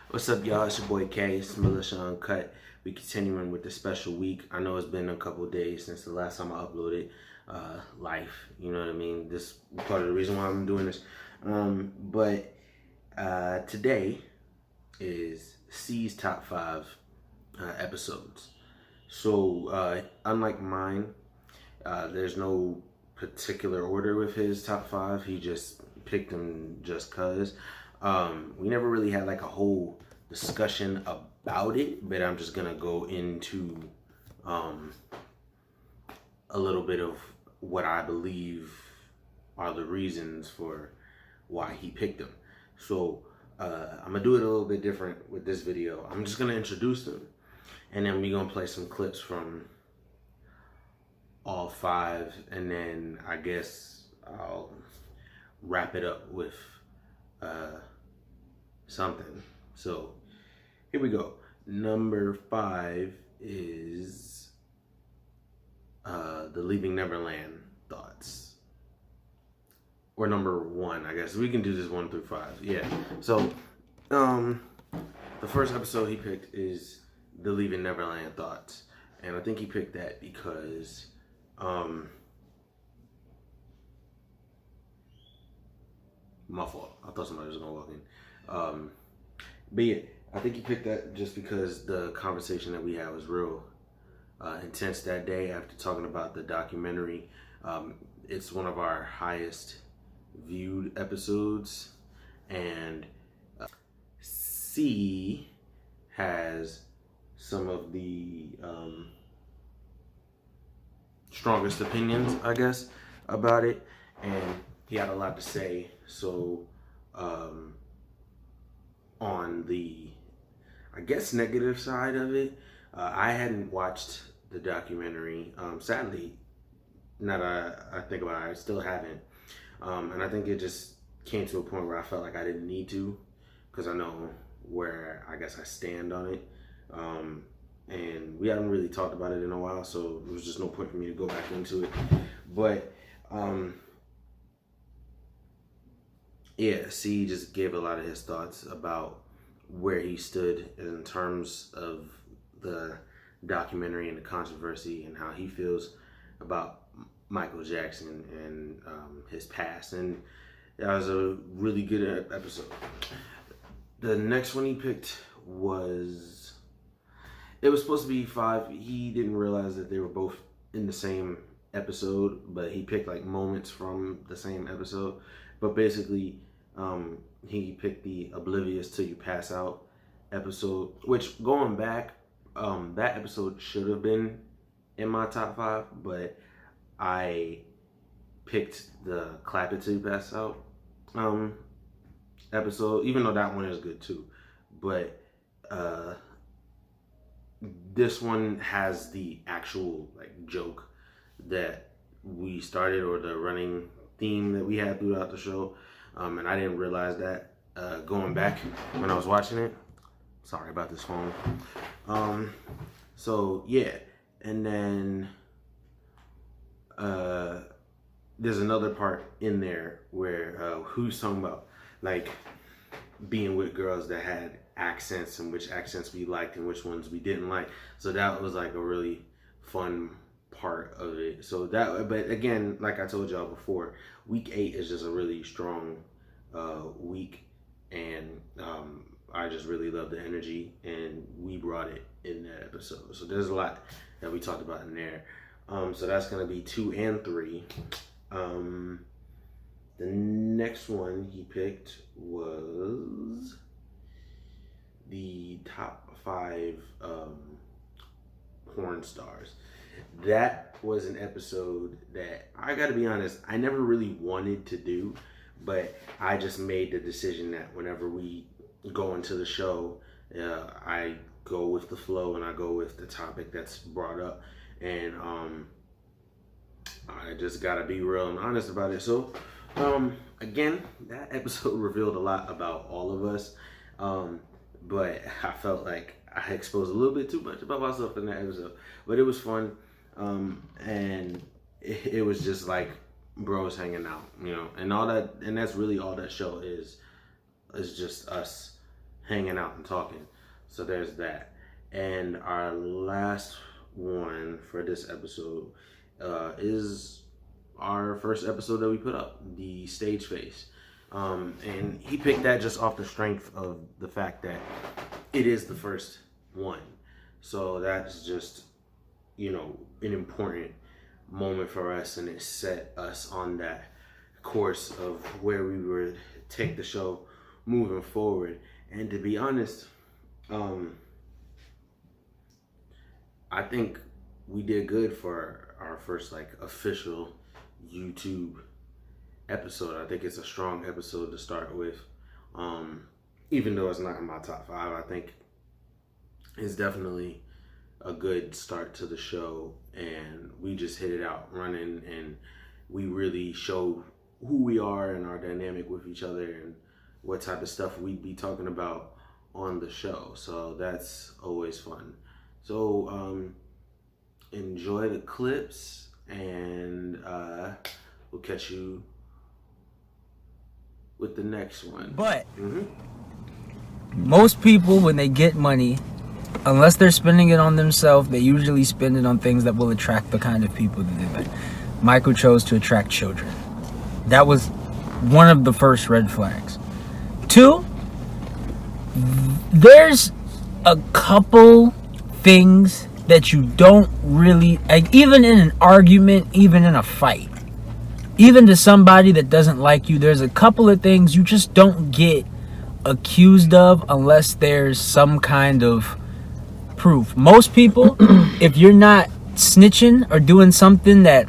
What's up, y'all? It's your boy K. It's Militia Uncut. We continuing with the special week. I know it's been a couple of days since the last time I uploaded life. You know what I mean? This is part of the reason why I'm doing this. But today is C's top 5 episodes. So unlike mine, there's no particular order with his top 5. He just picked them just cause. We never really had like a whole discussion about it, but I'm just gonna go into a little bit of what I believe are the reasons for why he picked them. So I'm gonna do it a little bit different with this video. I'm just gonna introduce them, and then we're gonna play some clips from all 5, and then I guess I'll wrap it up with something. So here we go. Number 5 is the Leaving Neverland thoughts, or number 1. I guess we can do this 1 through 5. Yeah. So the first episode he picked is the Leaving Neverland thoughts, and I think he picked that because my fault. I thought somebody was gonna walk in. But yeah, I think he picked that just because the conversation that we had was real intense that day after talking about the documentary. It's one of our highest viewed episodes, and C has some of the strongest opinions, I guess, about it, and he had a lot to say. So on the, I guess, negative side of it, I hadn't watched the documentary. Sadly, now that I think about it, I still haven't. And I think it just came to a point where I felt like I didn't need to, because I know where I guess I stand on it. And we haven't really talked about it in a while, so there was just no point for me to go back into it. But yeah, C just gave a lot of his thoughts about where he stood in terms of the documentary and the controversy, and how he feels about Michael Jackson and his past. And that was a really good episode. The next one he picked was, it was supposed to be 5. He didn't realize that they were both in the same episode, but he picked like moments from the same episode. But basically, he picked the Oblivious Till You Pass Out episode, which, going back, that episode should have been in my top 5, but I picked the Clap It Till You Pass Out episode, even though that one is good too. But this one has the actual like joke that we started, or the running theme that we had throughout the show. And I didn't realize that going back when I was watching it. Sorry about this phone. So yeah, and then there's another part in there where who's talking about like being with girls that had accents, and which accents we liked and which ones we didn't like. So that was like a really fun part of it. So that, but again, like I told y'all before, week 8 is just a really strong week, and I just really love the energy, and we brought it in that episode. So there's a lot that we talked about in there. So that's gonna be 2 and 3. The next one he picked was the top 5 porn stars. That was an episode that, I gotta be honest, I never really wanted to do, but I just made the decision that whenever we go into the show, I go with the flow, and I go with the topic that's brought up, and I just gotta be real and honest about it. So again, that episode revealed a lot about all of us, but I felt like I exposed a little bit too much about myself in that episode. But it was fun, and it was just like bros hanging out, you know, and all that. And that's really all that show is just us hanging out and talking. So there's that. And our last one for this episode is our first episode that we put up, the stage face. And he picked that just off the strength of the fact that it is the first one. So that's just, an important moment for us, and it set us on that course of where we would take the show moving forward. And to be honest, I think we did good for our first official YouTube episode. I think it's a strong episode to start with. Even though it's not in my top 5, I think it's definitely a good start to the show, and we just hit it out running, and we really showed who we are and our dynamic with each other and what type of stuff we'd be talking about on the show. So that's always fun. So enjoy the clips, and we'll catch you with the next one. But most people, when they get money, unless they're spending it on themselves, they usually spend it on things that will attract the kind of people that they like. Michael chose to attract children. That was one of the first red flags. 2, there's a couple things that you don't really, even in an argument, even in a fight, even to somebody that doesn't like you, there's a couple of things you just don't get accused of unless there's some kind of proof. Most people, if you're not snitching or doing something that,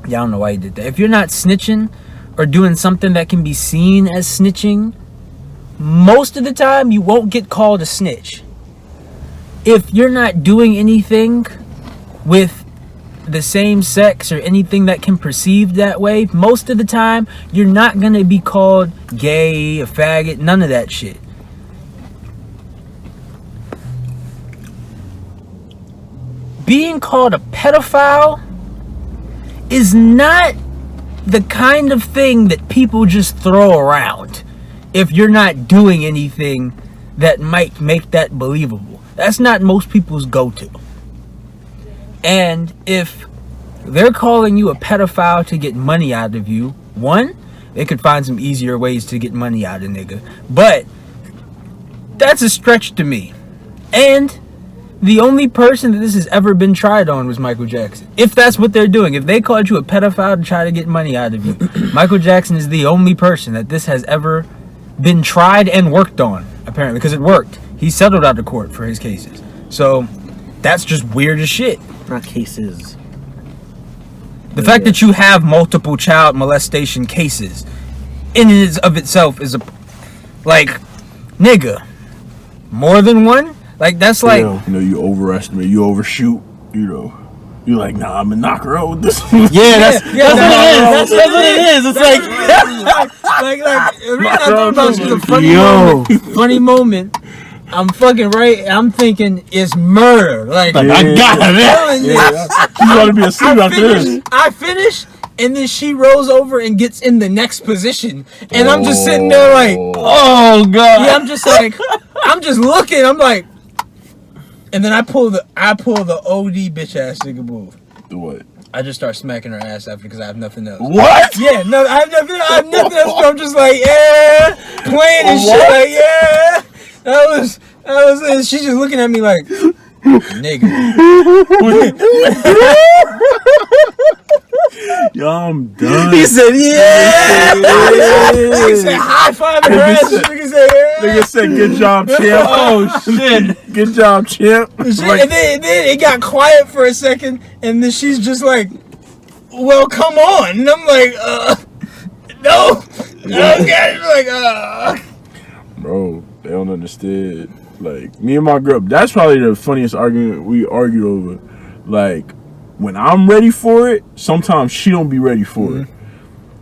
I don't know why you did that. If you're not snitching or doing something that can be seen as snitching, most of the time you won't get called a snitch. If you're not doing anything with the same sex or anything that can perceive that way, most of the time you're not gonna be called gay, a faggot, none of that shit. Being called a pedophile is not the kind of thing that people just throw around if you're not doing anything that might make that believable. That's not most people's go-to. And if they're calling you a pedophile to get money out of you, one, they could find some easier ways to get money out of nigga. But that's a stretch to me. And the only person that this has ever been tried on was Michael Jackson. If that's what they're doing, if they called you a pedophile to try to get money out of you, Michael Jackson is the only person that this has ever been tried and worked on, apparently, because it worked. He settled out of court for his cases. So that's just weird as shit. Not cases. The fact that you have multiple child molestation cases in and of itself is nigga, more than one? That's like... You overestimate, you overshoot, you're like, nah, I'm gonna knock her out with this. Yeah, that's what it is. It's a funny moment. I'm fucking right. I'm thinking it's murder. I got it. You gotta be asleep after this. I finish, and then she rolls over and gets in the next position, and I'm just sitting there like, oh god. Yeah, I'm just looking. I'm like, and then I pull the OD bitch ass nigga move. What? I just start smacking her ass after because I have nothing else. What? Yeah, no, I have nothing else. So I'm just like, yeah, playing and shit. Like, yeah. That was it. She's just looking at me like, nigga. Yo, I'm done. He said, yeah. He said, high five her ass. Nigga said, yeah. Nigga said, good job, champ. Oh, shit. Good job, champ. And then it got quiet for a second, and then she's just like, well, come on. And I'm like, no. Like, Bro, they don't understand. Me and my girl, that's probably the funniest argument we argued over. When I'm ready for it, sometimes she don't be ready for it.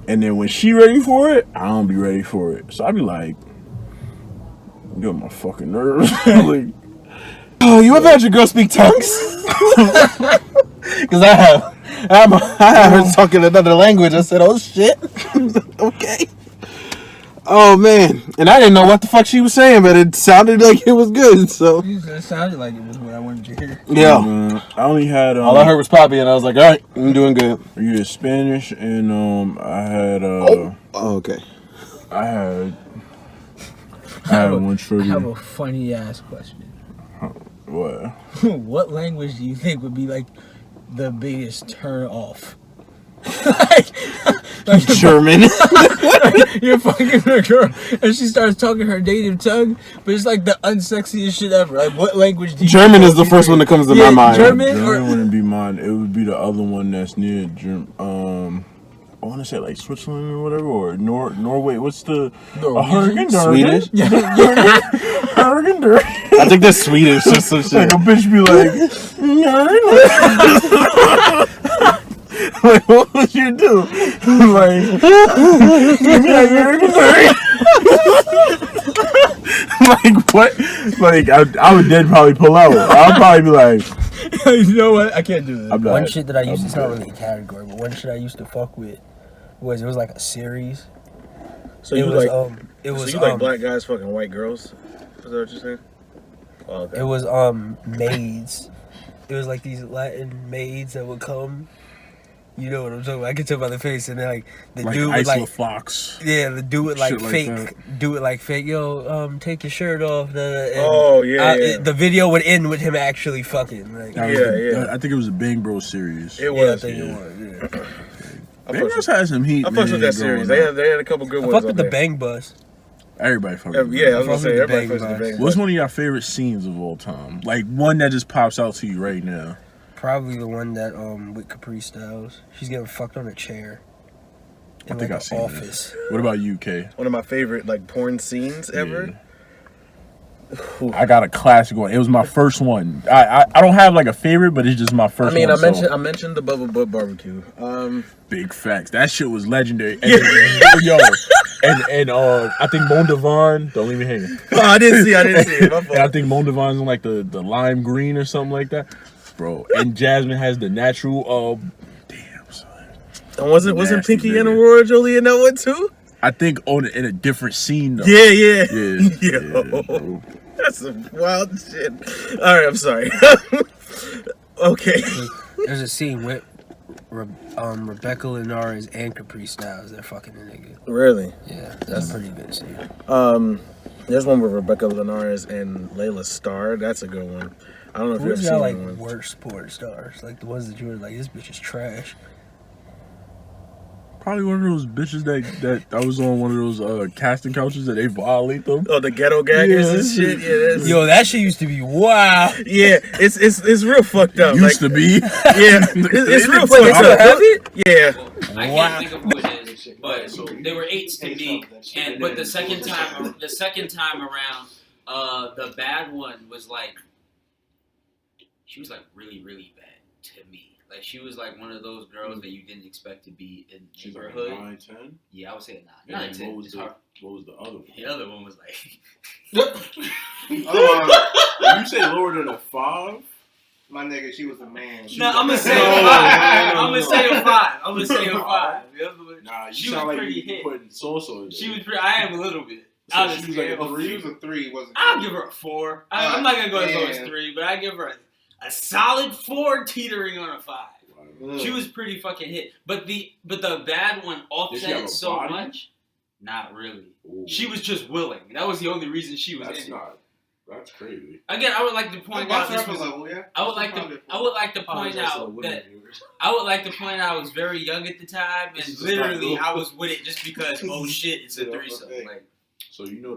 And then when she ready for it, I don't be ready for it. So I be like, you're my fucking nerves. Oh, you ever had your girl speak tongues? Because I have her talking another language. I said, oh shit. Okay. Oh man, and I didn't know what the fuck she was saying, but it sounded like it was good. So It sounded like it was what I wanted to hear. yeah, I only had all I heard was Poppy, and I was like, all right, I'm doing good. yeah, Spanish, and I had Okay. I had one I trivia. have a funny ass question. What? What language do you think would be like the biggest turn off? like German. you're fucking a girl and she starts talking her native tongue, but it's like the unsexiest shit ever. Like, what language do you German think is the would first be- one that comes to Yeah, my mind. German German or wouldn't be mine. It would be the other one that's near I want to say like Switzerland or whatever, or Norway. What's the Norwegian? Swedish? Hurricane. I think that's Swedish. Just some shit. Like a bitch be like, like what would you do? Like, like what? Like I would then probably pull out. I'd probably be like, you know what? I can't do this. I'm One not- shit that I used I'm it's not good. really a category, but one shit I used to fuck with was it was like a series. So It you was like it was so you like black guys fucking white girls? Is that what you're saying? Oh, okay. it was maids. It was like these Latin maids that would come. You know what I'm talking about. I can tell by the face, and then like the like dude would Isla like Fox. yeah, the dude would like Shit like fake that. do it like fake. Yo, take your shirt off. And, Oh, yeah. The video would end with him actually fucking. Like, That was Yeah. I think it was a Bang Bros series. It yeah, was. I think Yeah. it was. Yeah. I Bang fucks Bros with- had some heat. I fucks with man, that series. going They had a couple good I ones. fuck on with the there. Bang Bus. Everybody fucking. Yeah, I was gonna fuck say with the everybody Bang fucks with the Bus. Bang What's Bus. one of your favorite scenes of all time? Like one that just pops out to you right now. Probably the one that with Capri Styles. She's getting fucked on a chair. I In think like I've an seen office. What about you, K? One of my favorite like porn scenes ever. I got a classic one. It was my first one. I don't have like a favorite, but it's just my first one. I mentioned the Bubba Butt barbecue. Big facts. That shit was legendary. And, yo, and I think Mon Devon. Don't leave me hanging. Oh, I didn't see it. My fault. And I think Mon Devon's in like the lime green or something like that, bro. And Jasmine has the natural. Damn son. And wasn't Nasty Pinky and nigga. Aurora Jolie in that one too? I think in a different scene though. Yeah. Yeah, Yo, bro. that's some wild shit. All right, I'm sorry. Okay. There's a scene with Rebecca Linares and Capri Styles. They're fucking a nigga. Really? Yeah, that's a pretty good scene. There's one with Rebecca Linares and Layla Starr. That's a good one. I don't know if you've Who's ever got seen like that one. worst porn stars? Like the ones that you were like, this bitch is trash. Probably one of those bitches that I was on one of those casting couches that they violate them. Oh, the ghetto gaggers Yeah. and shit. Yeah, that's, Yo, that shit used to be wow. yeah. It's real fucked up. Used to be. Yeah, it's real Wait, they fucked still up. have it? Yeah. I Wow. can't think of who it is, but they were 8s to me. And but the second time around, the bad one was like, she was like really bad to me. Like she was like one of those girls that you didn't expect to be in She's like neighborhood. 9, 10. Yeah, I would say 9. And 9, 10. what was It's the hard. what was the other one? The other one was like. If you say lower than a 5, My nigga, she was a man. No, I'm gonna say No, a 5. no, I'm gonna say a 5. I'm gonna say a 5. The other one, nah, you she sound was like pretty you hit. putting salsa in there. She was pretty. I am a little bit. So Honestly, she was like a but 3? She was a 3, wasn't I'll give her a 4. I'm not gonna go as low as Yeah. 3, but I give her a solid 4, teetering on a 5. Ugh. She was pretty fucking hit, but the bad one Did she have offset a so body? much. Not really. Ooh. She was just willing. That was the only reason she was That's in it. not. That's crazy. Again, I would like to point out this was. level, yeah. I would like to point out that I would like to point out I was very young at the time, This and is literally not I was with it just because oh shit, it's a Yeah, threesome. okay. Like So you know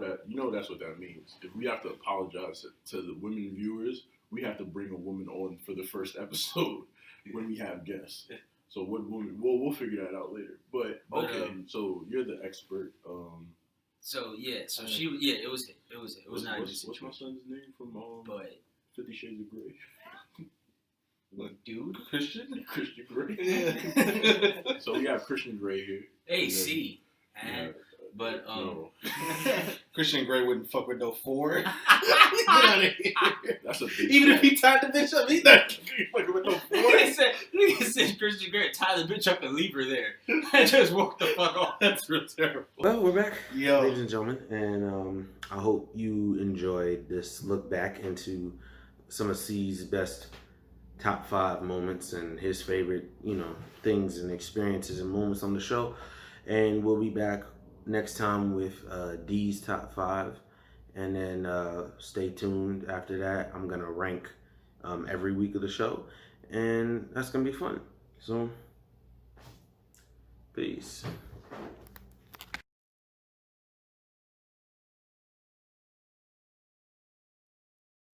that's what that means. If we have to apologize to the women viewers, we have to bring a woman on for the first episode when we have guests. So what woman? We'll figure that out later. But But, okay, so you're the expert. so she it was not a good What's my situation. son's name from But 50 Shades of Grey? dude, Christian Grey. Yeah. So we have Christian Grey here. AC Yeah, and But No, Christian Grey wouldn't fuck with no 4. Get out of here. that's a big Even if fact. he tied the bitch up, he not fucking with no 4. nigga said Christian Grey tie the bitch up and leave her there. I just walked the fuck off. That's real terrible. Well, we're back, Yo. ladies and gentlemen, and I hope you enjoyed this look back into some of C's best top 5 moments and his favorite, things and experiences and moments on the show. And we'll be back next time with D's top 5, and then stay tuned. After that, I'm gonna rank every week of the show, and that's gonna be fun. So, peace.